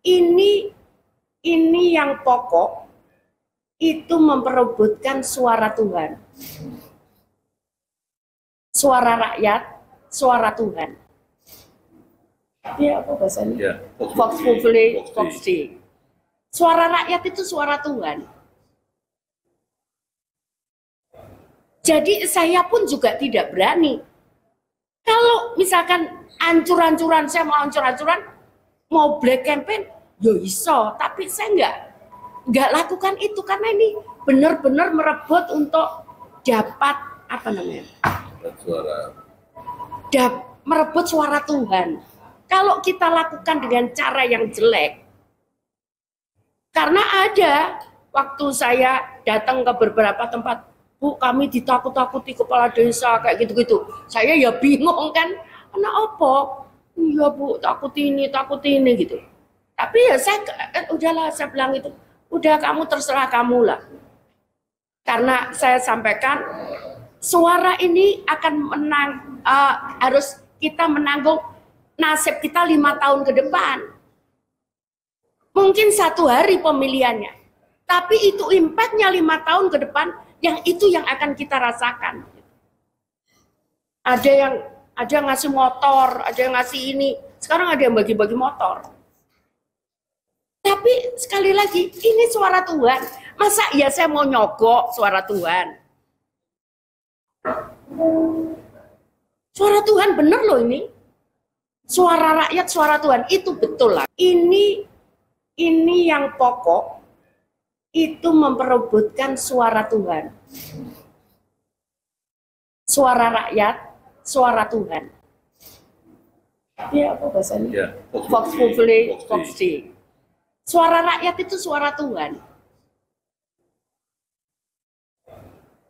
ini yang pokok itu memperebutkan suara Tuhan, suara rakyat, suara Tuhan. Ya apa bahasanya? Ya, Vox populi, vox Dei. Suara rakyat itu suara Tuhan. Jadi saya pun juga tidak berani. Kalau misalkan ancur-ancuran, saya mau ancur-ancuran, mau black campaign, yo iso. Tapi saya nggak lakukan itu karena ini benar-benar merebut untuk dapat apa namanya? Merebut suara Tuhan. Kalau kita lakukan dengan cara yang jelek, karena ada waktu saya datang ke beberapa tempat, Bu, kami ditakut-takuti kepala desa kayak gitu-gitu. Saya ya bingung kan, kenapa apa? Iya Bu, takut ini gitu. Tapi ya saya udahlah, saya bilang itu, udah kamu terserah kamu lah. Karena saya sampaikan suara ini akan harus kita menanggung nasib kita 5 tahun ke depan. Mungkin 1 hari pemilihannya, tapi itu impactnya 5 tahun ke depan, yang itu yang akan kita rasakan. Ada yang ngasih motor, ada yang ngasih ini, sekarang ada yang bagi-bagi motor. Tapi sekali lagi, ini suara Tuhan. Masa iya saya mau nyogok suara Tuhan? Suara Tuhan bener loh ini. Suara rakyat, suara Tuhan, itu betul lah. Ini yang pokok, itu memperebutkan suara Tuhan. Suara rakyat, suara Tuhan. Ya apa bahasanya? Ya, Vox populi, vox Dei. Suara rakyat itu suara Tuhan.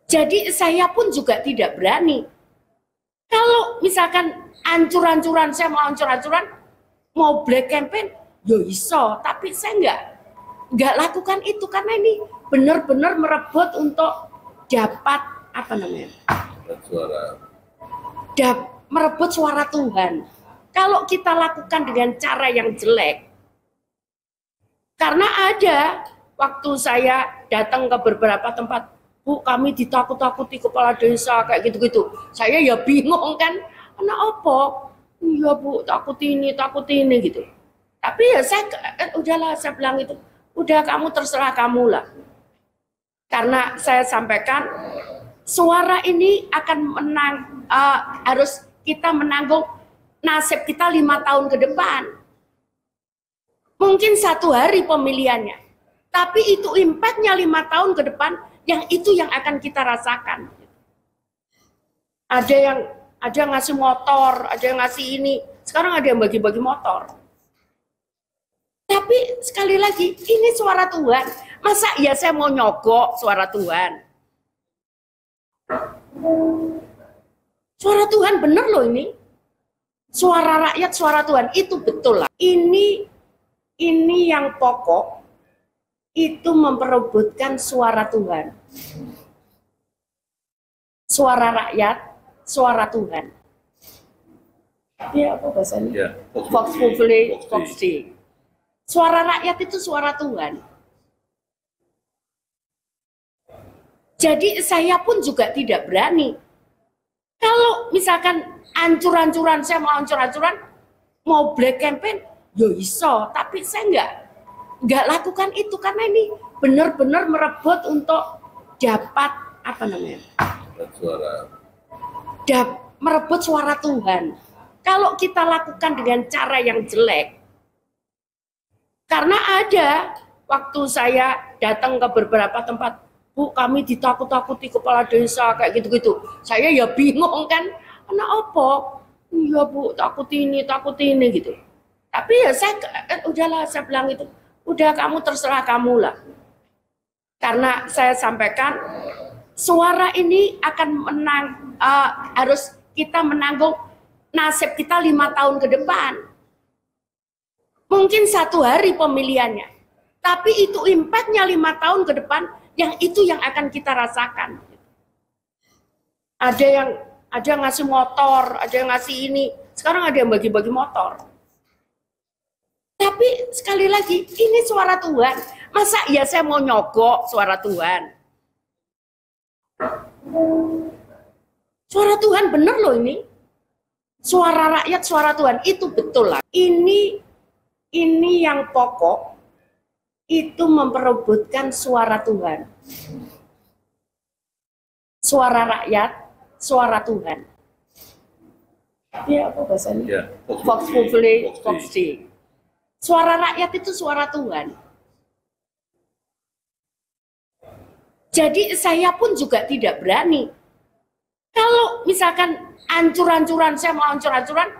Jadi saya pun juga tidak berani. Kalau misalkan ancur-ancuran, saya mau ancur-ancuran, mau black campaign, yo iso. Tapi saya nggak lakukan itu karena ini benar-benar merebut untuk dapat apa namanya? Merebut suara Tuhan. Kalau kita lakukan dengan cara yang jelek, karena ada waktu saya datang ke beberapa tempat, Bu, kami ditakut-takuti kepala desa kayak gitu-gitu. Saya ya bingung kan, kenapa apa? Iya Bu, takut ini gitu. Tapi ya saya udahlah, saya bilang itu, udah kamu terserah kamu lah. Karena saya sampaikan suara ini akan harus kita menanggung nasib kita 5 tahun ke depan. Mungkin 1 hari pemilihannya, tapi itu impactnya 5 tahun ke depan, yang itu yang akan kita rasakan. Ada yang ngasih motor, ada yang ngasih ini, sekarang ada yang bagi-bagi motor. Tapi sekali lagi, ini suara Tuhan. Masa iya saya mau nyogok suara Tuhan? Suara Tuhan bener loh ini. Suara rakyat, suara Tuhan, itu betul lah. Ini yang pokok, itu memperebutkan suara Tuhan. Suara rakyat, suara Tuhan. Ya apa bahasanya? Ya, Vox populi, vox Dei. Suara rakyat itu suara Tuhan. Jadi saya pun juga tidak berani. Kalau misalkan ancur-ancuran, saya mau ancur-ancuran, mau black campaign, yo iso. Tapi saya nggak lakukan itu karena ini benar-benar merebut untuk dapat apa namanya? Merebut suara Tuhan. Kalau kita lakukan dengan cara yang jelek, karena ada waktu saya datang ke beberapa tempat, Bu, kami ditakut-takuti kepala desa kayak gitu-gitu. Saya ya bingung kan, kenapa apa? Iya Bu, takut ini gitu. Tapi ya saya udahlah, saya bilang itu, udah kamu terserah kamu lah. Karena saya sampaikan suara ini akan harus kita menanggung nasib kita 5 tahun ke depan. Mungkin 1 hari pemilihannya, tapi itu impactnya 5 tahun ke depan, yang itu yang akan kita rasakan. Ada yang ngasih motor, ada yang ngasih ini, sekarang ada yang bagi-bagi motor. Tapi sekali lagi, ini suara Tuhan. Masa ya saya mau nyogok suara Tuhan? Suara Tuhan bener loh ini. Suara rakyat, suara Tuhan itu betul lah. Ini yang pokok itu memperebutkan suara Tuhan. Suara rakyat, suara Tuhan. Ya apa bahasanya? Ya, Vox Populi, Vox Dei. Suara rakyat itu suara Tuhan. Jadi saya pun juga tidak berani. Kalau misalkan ancur-ancuran, saya mau ancur-ancuran,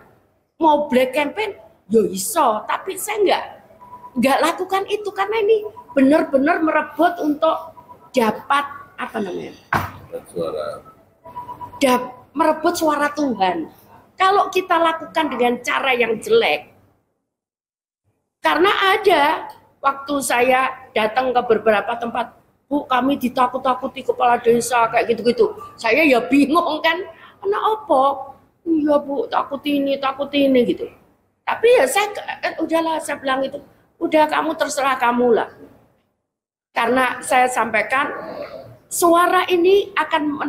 mau black campaign, yo iso. Tapi saya nggak lakukan itu karena ini benar-benar merebut untuk dapat apa namanya? Merebut suara Tuhan. Kalau kita lakukan dengan cara yang jelek, karena ada waktu saya datang ke beberapa tempat, Bu, kami ditakut-takuti kepala desa kayak gitu-gitu. Saya ya bingung kan, karena apa? Iya Bu, takut ini gitu. Tapi ya saya udahlah, saya bilang itu, udah kamu terserah kamu lah. Karena saya sampaikan suara ini akan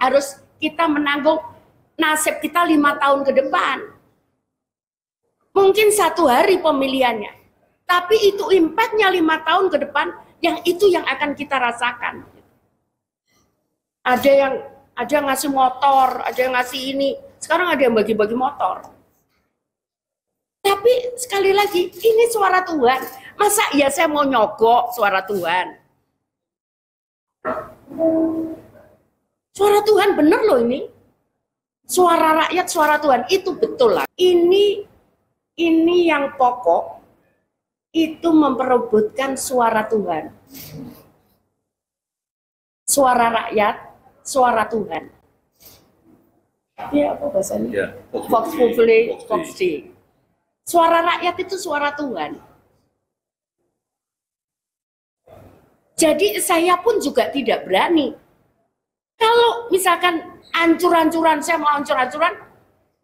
harus kita menanggung nasib kita 5 tahun ke depan. Mungkin 1 hari pemilihannya, tapi itu impactnya 5 tahun ke depan, yang itu yang akan kita rasakan. Ada yang ngasih motor, ada yang ngasih ini, sekarang ada yang bagi-bagi motor. Tapi sekali lagi, ini suara Tuhan. Masa ya saya mau nyogok suara Tuhan? Suara Tuhan bener loh ini. Suara rakyat, suara Tuhan itu betul lah. Ini yang pokok itu memperebutkan suara Tuhan. Suara rakyat, suara Tuhan. Ya apa bahasanya? Ya, Vox Populi, Vox Dei. Suara rakyat itu suara Tuhan. Jadi saya pun juga tidak berani. Kalau misalkan ancur-ancuran, saya mau ancur-ancuran,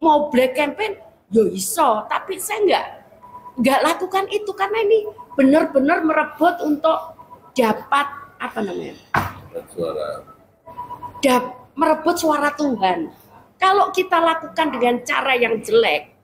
mau black campaign, yo iso. Tapi saya nggak lakukan itu karena ini benar-benar merebut untuk dapat apa namanya? Merebut suara Tuhan. Kalau kita lakukan dengan cara yang jelek,